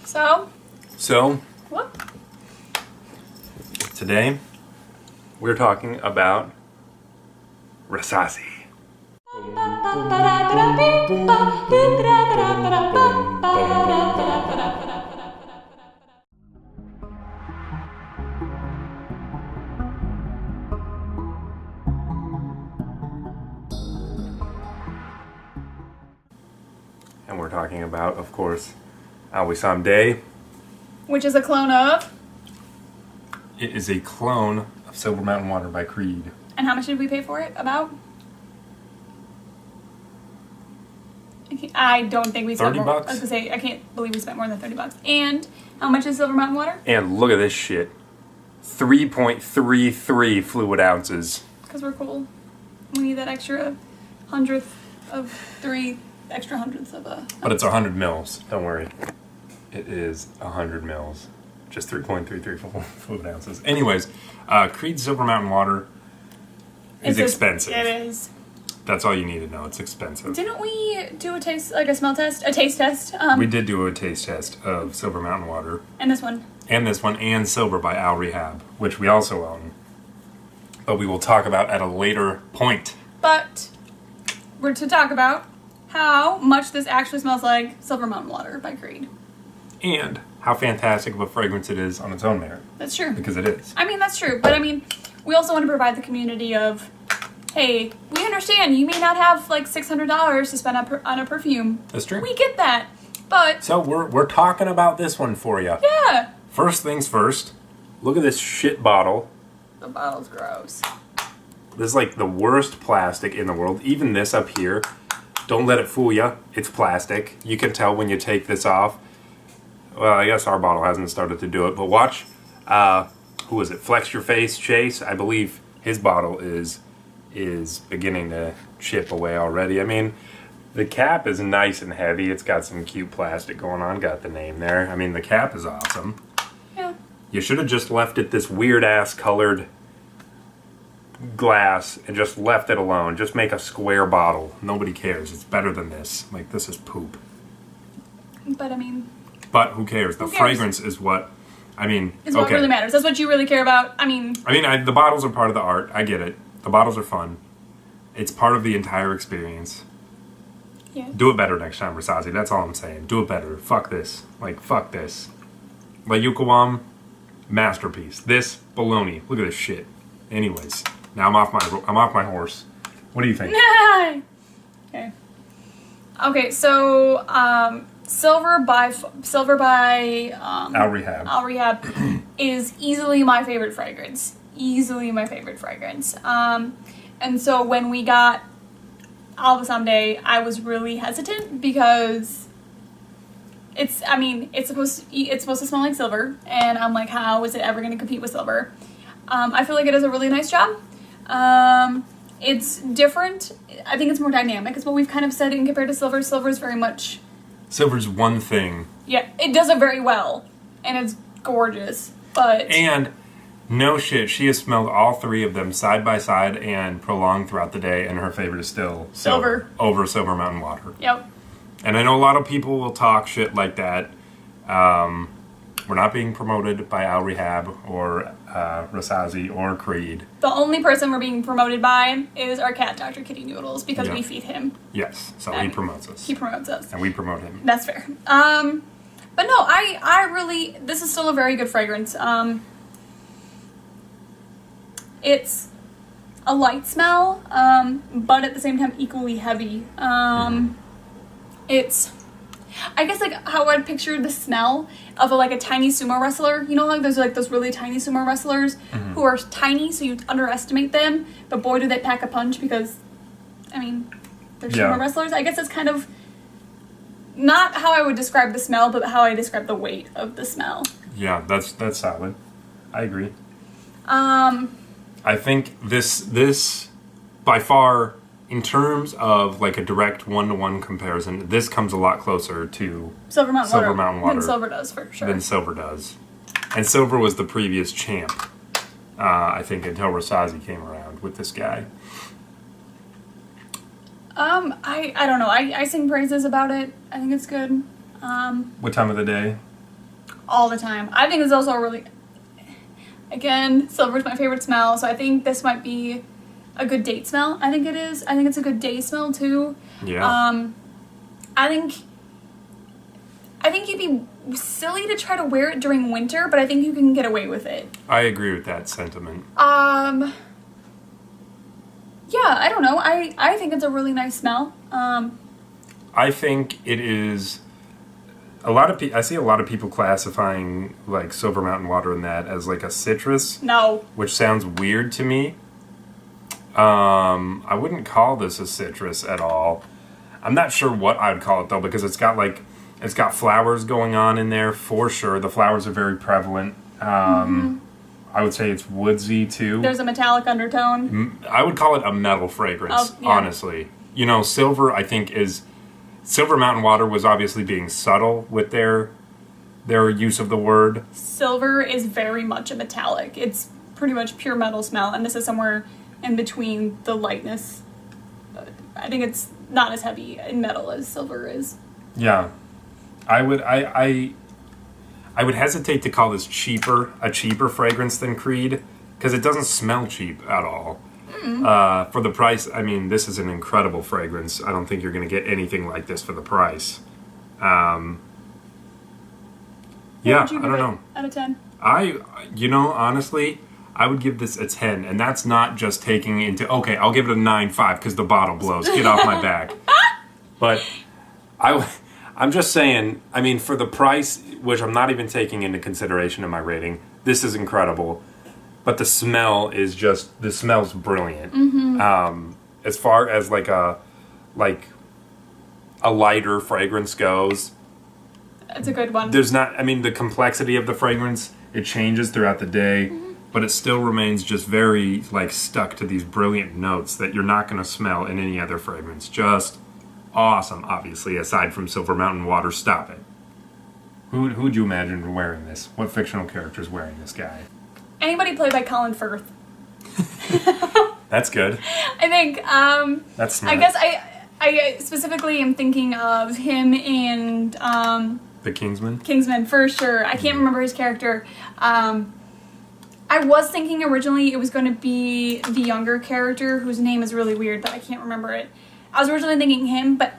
So, what? Today, we're talking about Rasasi. And we're talking about, of course, Al-Wisam Day. Which is a clone of? It is a clone of Silver Mountain Water by Creed. And how much did we pay for it? About? I don't think we spent $30? more. I was gonna say, I can't believe we spent more than $30. And how much is Silver Mountain Water? And look at this shit. 3.33 fluid ounces. Because we're cool. We need that extra hundredth of 3 extra hundredths of a... But it's 100 mils. Don't worry. It is 100 mils. Just 3.33 fluid ounces. Anyways, Creed Silver Mountain Water is expensive. It is. That's all you need to know. It's expensive. Didn't we do a taste, like a smell test? A taste test? We did do a taste test of Silver Mountain Water. And this one. And this one, and Silver by al-Rehab, which we also own. But we will talk about at a later point. But we're to talk about how much this actually smells like Silver Mountain Water by Creed. And how fantastic of a fragrance it is on its own merit. That's true. Because it is. I mean, that's true. But I mean, we also want to provide the community of, hey, we understand you may not have like $600 to spend on a perfume. That's true. We get that. But... So we're talking about this one for you. Yeah. First things first, look at this shit bottle. The bottle's gross. This is like the worst plastic in the world. Even this up here, don't let it fool you. It's plastic. You can tell when you take this off. Well, I guess our bottle hasn't started to do it, but watch. Who is it? Flex Your Face, Chase. I believe his bottle is beginning to chip away already. I mean, the cap is nice and heavy. It's got some cute plastic going on. Got the name there. I mean, the cap is awesome. Yeah. You should have just left it this weird-ass colored glass and just left it alone. Just make a square bottle. Nobody cares. It's better than this. Like, this is poop. But, I mean... But who cares? The fragrance is what... I mean, is what really matters. That's what you really care about. I mean, the bottles are part of the art. I get it. The bottles are fun. It's part of the entire experience. Yeah. Do it better next time, Rasasi. That's all I'm saying. Do it better. Fuck this. Like, fuck this. Like, Yukawam, masterpiece. This, baloney. Look at this shit. Anyways, now I'm off my horse. What do you think? Okay. Okay, so, Silver by al-Rehab. al-Rehab is easily my favorite fragrance. Easily my favorite fragrance. And so when we got Al-Wisam Day, I was really hesitant because it's supposed to smell like silver, and I'm like, how is it ever going to compete with silver? I feel like it does a really nice job. It's different. I think it's more dynamic. It's what we've kind of said in compared to silver. Silver is very much... Silver's one thing. Yeah, it does it very well, and it's gorgeous, but... And, no shit, she has smelled all three of them side by side and prolonged throughout the day, and her favorite is still Silver. Over Silver Mountain Water. Yep. And I know a lot of people will talk shit like that. We're not being promoted by al-Rehab or Rasasi or Creed. The only person we're being promoted by is our cat, Dr. Kitty Noodles, because we feed him. Yes, so he promotes us. He promotes us. And we promote him. That's fair. But no, I really, this is still a very good fragrance. It's a light smell, but at the same time equally heavy. It's... I guess like how I'd picture the smell of a tiny sumo wrestler. You know, like there's like those really tiny sumo wrestlers who are tiny, so you underestimate them. But boy, do they pack a punch because, I mean, they're sumo wrestlers. I guess it's kind of not how I would describe the smell, but how I describe the weight of the smell. Yeah, that's solid. I agree. I think this by far, in terms of like a direct one-to-one comparison, this comes a lot closer to Silver Mountain Water than Silver does, for sure. Than Silver does. And Silver was the previous champ, I think, until Rasasi came around with this guy. I don't know. I sing praises about it. I think it's good. What time of the day? all the time. I think it's also a really, again, silver is my favorite smell, so I think this might be a good date smell. I think it is. I think it's a good day smell too. Yeah. I think you'd be silly to try to wear it during winter, but I think you can get away with it. I agree with that sentiment. Yeah, I don't know. I think it's a really nice smell. I think it is a lot of I see a lot of people classifying like Silver Mountain Water and that as like a citrus. No. Which sounds weird to me. I wouldn't call this a citrus at all. I'm not sure what I'd call it though, because it's got flowers going on in there for sure. The flowers are very prevalent. I would say it's woodsy too. There's a metallic undertone. I would call it a metal fragrance, honestly. You know, Silver, I think, Silver Mountain Water was obviously being subtle with their use of the word. Silver is very much a metallic. It's pretty much pure metal smell, and this is somewhere in between the lightness. I think it's not as heavy in metal as silver is. Yeah. I would hesitate to call this a cheaper fragrance than Creed, because it doesn't smell cheap at all. For the price, I mean, this is an incredible fragrance. I don't think you're going to get anything like this for the price. Yeah, I don't know. Out of 10? Honestly, I would give this a 10, and that's not just taking into, okay, I'll give it a 9.5 because the bottle blows. Get off my back. But I'm just saying, I mean, for the price, which I'm not even taking into consideration in my rating, this is incredible. But the smell's brilliant. As far as like a lighter fragrance goes, it's a good one. The complexity of the fragrance, it changes throughout the day, but it still remains just very like stuck to these brilliant notes that you're not going to smell in any other fragrance. Just awesome, obviously, aside from Silver Mountain Water. Stop it. Who'd you imagine wearing this? What fictional character's wearing this guy? Anybody played by Colin Firth. That's good. I think, that's smart. I guess I specifically am thinking of him and, the Kingsman? Kingsman, for sure. I can't remember his character. I was thinking originally it was going to be the younger character, whose name is really weird, but I can't remember it. I was originally thinking him, but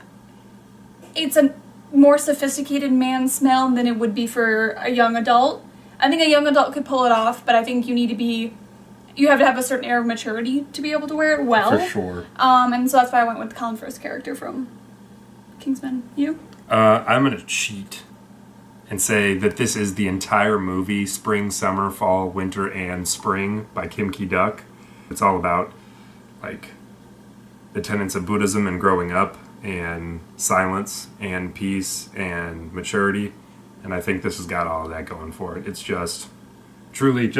it's a more sophisticated man smell than it would be for a young adult. I think a young adult could pull it off, but I think you have to have a certain air of maturity to be able to wear it well. For sure. And so that's why I went with Colin Firth's character from Kingsman. You? I'm going to cheat and say that this is the entire movie, Spring, Summer, Fall, Winter, and Spring by Kim Ki-duk. It's all about, like, the tenets of Buddhism and growing up and silence and peace and maturity. And I think this has got all of that going for it. It's just, truly,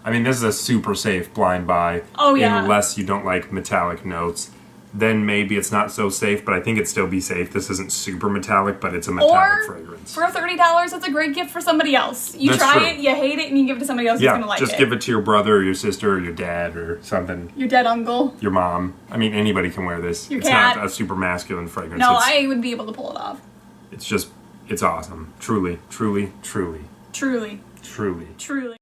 I mean, this is a super safe blind buy. Oh, yeah. Unless you don't like metallic notes. Then maybe it's not so safe, but I think it'd still be safe. This isn't super metallic, but it's a metallic fragrance. For $30, that's a great gift for somebody else. That's try true. it, you hate it, and you give it to somebody else who's going to like it. Just give it to your brother or your sister or your dad or something. Your dead uncle. Your mom. I mean, anybody can wear this. Your it's cat. Not a super masculine fragrance. No, I would be able to pull it off. It's awesome. Truly, truly, truly. Truly. Truly. Truly.